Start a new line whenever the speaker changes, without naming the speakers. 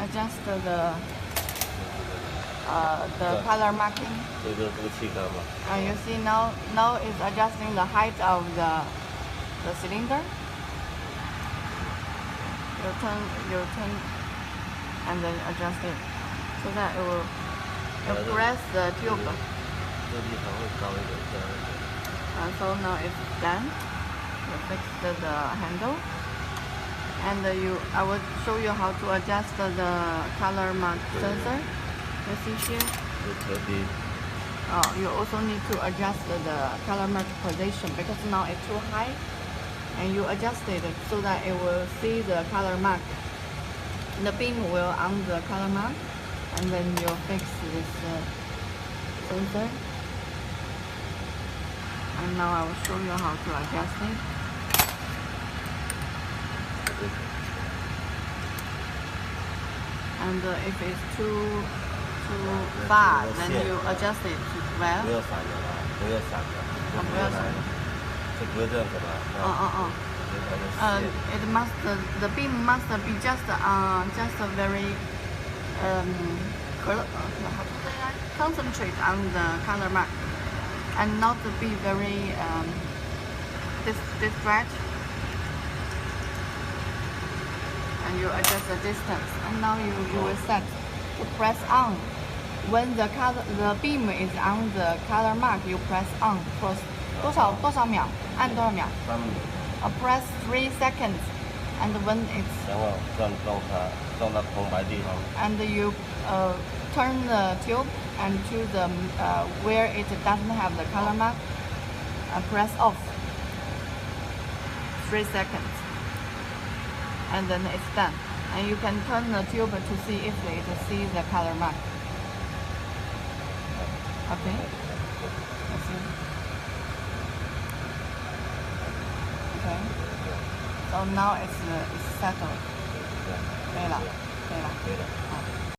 adjust the color marking. You see now it's adjusting the height of the cylinder. You turn and then adjust it so that it will press the tube. So now it's done. You fix the handle, and I will show you how to adjust the color mark sensor. You see here. You also need to adjust the color mark position because now it's too high, and you adjust it so that it will see the color mark. The beam will on the color mark, and then you fix this sensor. And now I will show you how to adjust it. And if it's too far, then you adjust it to 12. The beam must be just very concentrate on the color mark, and not to be very distract. And you adjust the distance, and now you will set to press on. When the beam is on the color mark, you press on. Press 多少秒？按多少秒？ press 3 seconds, and when it's and you turn the tube and to the where it doesn't have the color mark, press off 3 seconds, and then it's done. And you can turn the tube to see if it sees the color mark. Okay. Let's see. Okay. So now it's settled. 可以了。